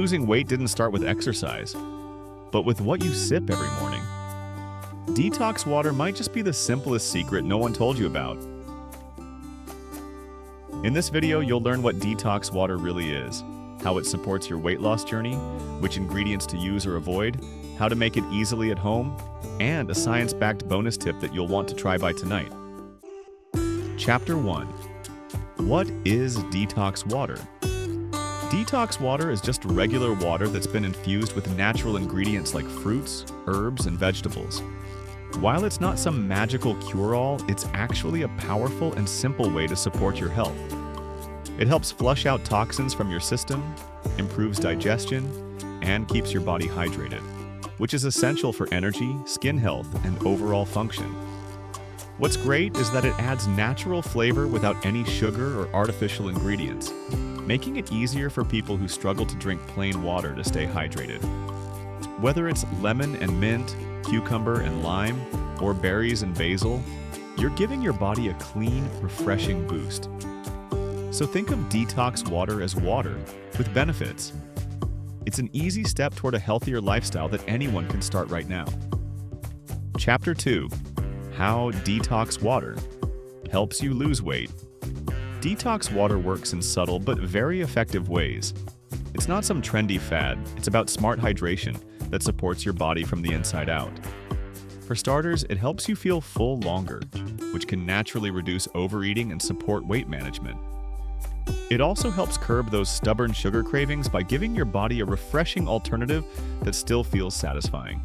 losing weight didn't start with exercise, but with what you sip every morning. Detox water might just be the simplest secret no one told you about. In this video, you'll learn what detox water really is, how it supports your weight loss journey, which ingredients to use or avoid, how to make it easily at home, and a science-backed bonus tip that you'll want to try by tonight. Chapter 1. What is detox water? Detox water is just regular water that's been infused with natural ingredients like fruits, herbs, and vegetables. While it's not some magical cure-all, it's actually a powerful and simple way to support your health. It helps flush out toxins from your system, improves digestion, and keeps your body hydrated, which is essential for energy, skin health, and overall function. What's great is that it adds natural flavor without any sugar or artificial ingredients, making it easier for people who struggle to drink plain water to stay hydrated. Whether it's lemon and mint, cucumber and lime, or berries and basil, you're giving your body a clean, refreshing boost. So think of detox water as water with benefits. It's an easy step toward a healthier lifestyle that anyone can start right now. Chapter 2. How detox water helps you lose weight. Detox water works in subtle but very effective ways. It's not some trendy fad, it's about smart hydration that supports your body from the inside out. For starters, it helps you feel full longer, which can naturally reduce overeating and support weight management. It also helps curb those stubborn sugar cravings by giving your body a refreshing alternative that still feels satisfying.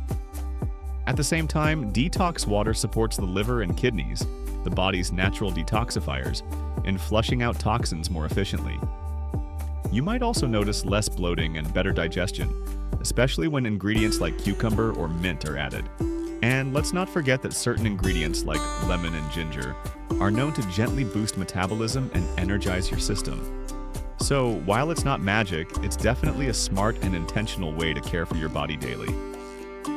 At the same time, detox water supports the liver and kidneys, the body's natural detoxifiers, in flushing out toxins more efficiently. You might also notice less bloating and better digestion, especially when ingredients like cucumber or mint are added. And let's not forget that certain ingredients like lemon and ginger are known to gently boost metabolism and energize your system. So, while it's not magic, it's definitely a smart and intentional way to care for your body daily.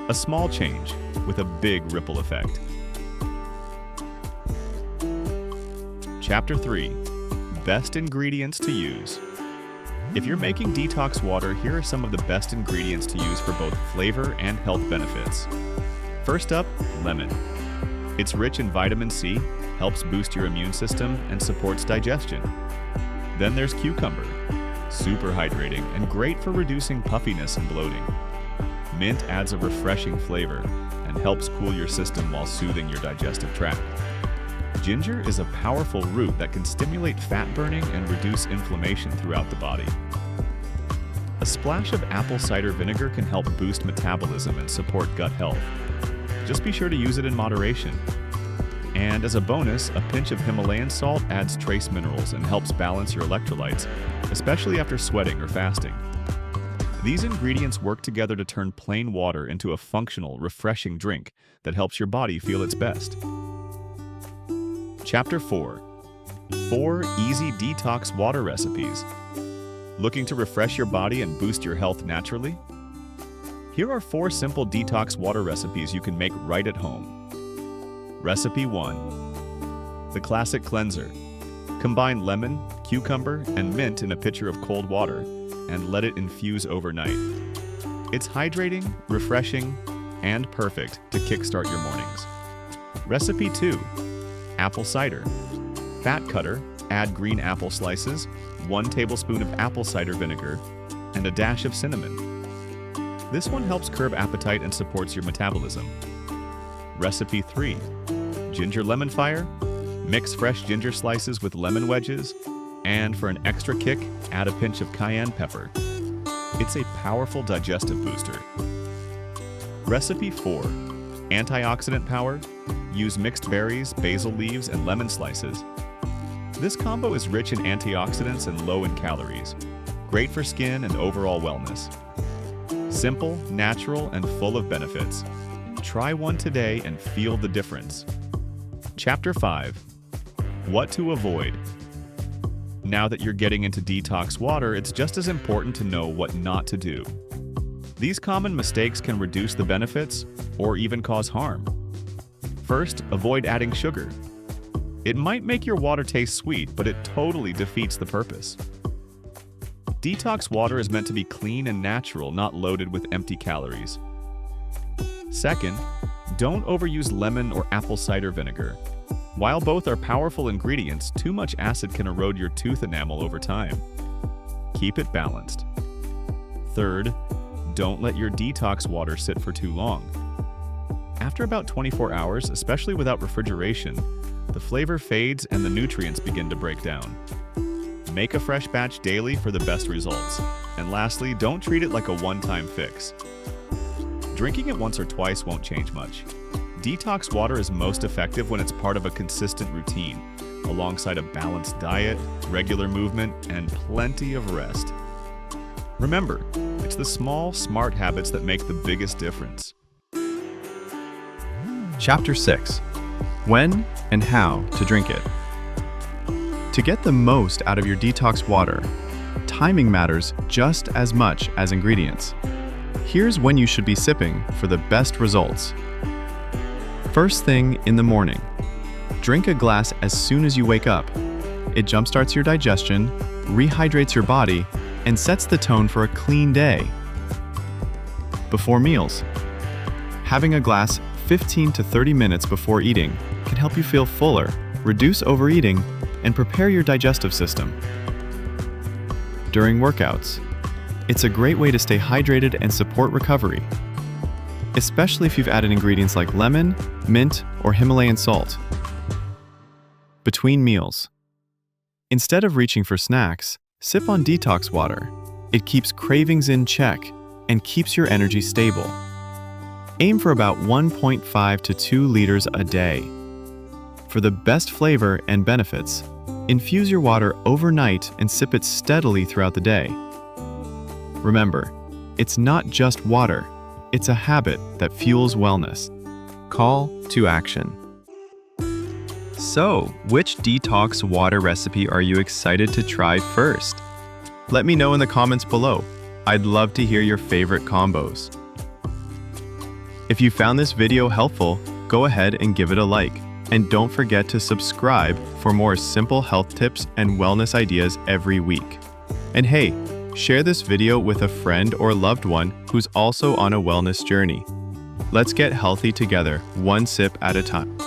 A small change with a big ripple effect. Chapter 3. Best ingredients to use. If you're making detox water, here are some of the best ingredients to use for both flavor and health benefits. First up, lemon. It's rich in vitamin C, helps boost your immune system, and supports digestion. Then there's cucumber. Super hydrating and great for reducing puffiness and bloating. Mint adds a refreshing flavor and helps cool your system while soothing your digestive tract. Ginger is a powerful root that can stimulate fat burning and reduce inflammation throughout the body. A splash of apple cider vinegar can help boost metabolism and support gut health. Just be sure to use it in moderation. And as a bonus, a pinch of Himalayan salt adds trace minerals and helps balance your electrolytes, especially after sweating or fasting. These ingredients work together to turn plain water into a functional, refreshing drink that helps your body feel its best. Chapter 4. 4 easy detox water recipes. Looking to refresh your body and boost your health naturally? Here are 4 simple detox water recipes you can make right at home. Recipe 1. The classic cleanser. Combine lemon, cucumber, and mint in a pitcher of cold water and let it infuse overnight. It's hydrating, refreshing, and perfect to kickstart your mornings. Recipe 2. Apple cider. Fat cutter, add green apple slices, 1 tablespoon of apple cider vinegar, and a dash of cinnamon. This one helps curb appetite and supports your metabolism. Recipe 3. Ginger lemon fire. Mix fresh ginger slices with lemon wedges, and for an extra kick, add a pinch of cayenne pepper. It's a powerful digestive booster. Recipe 4. Antioxidant power. Use mixed berries, basil leaves, and lemon slices. This combo is rich in antioxidants and low in calories. Great for skin and overall wellness. Simple, natural, and full of benefits. Try one today and feel the difference. Chapter 5. What to avoid. Now that you're getting into detox water, it's just as important to know what not to do. These common mistakes can reduce the benefits or even cause harm. First, avoid adding sugar. It might make your water taste sweet, but it totally defeats the purpose. Detox water is meant to be clean and natural, not loaded with empty calories. Second, don't overuse lemon or apple cider vinegar. While both are powerful ingredients, too much acid can erode your tooth enamel over time. Keep it balanced. Third, don't let your detox water sit for too long. After about 24 hours, especially without refrigeration, the flavor fades and the nutrients begin to break down. Make a fresh batch daily for the best results. And lastly, don't treat it like a one-time fix. Drinking it once or twice won't change much. Detox water is most effective when it's part of a consistent routine, alongside a balanced diet, regular movement, and plenty of rest. Remember, it's the small, smart habits that make the biggest difference. Chapter 6. When and how to drink it. To get the most out of your detox water, timing matters just as much as ingredients. Here's when you should be sipping for the best results. First thing in the morning. Drink a glass as soon as you wake up. It jumpstarts your digestion, rehydrates your body, and sets the tone for a clean day. Before meals. Having a glass 15 to 30 minutes before eating can help you feel fuller, reduce overeating, and prepare your digestive system. During workouts. It's a great way to stay hydrated and support recovery, especially if you've added ingredients like lemon, mint, or Himalayan salt. Between meals. Instead of reaching for snacks, sip on detox water. It keeps cravings in check and keeps your energy stable. Aim for about 1.5 to 2 liters a day. For the best flavor and benefits, infuse your water overnight and sip it steadily throughout the day. Remember, it's not just water, it's a habit that fuels wellness. Call to action. So, which detox water recipe are you excited to try first? Let me know in the comments below. I'd love to hear your favorite combos. If you found this video helpful, go ahead and give it a like. And don't forget to subscribe for more simple health tips and wellness ideas every week. And hey, share this video with a friend or loved one who's also on a wellness journey. Let's get healthy together, one sip at a time.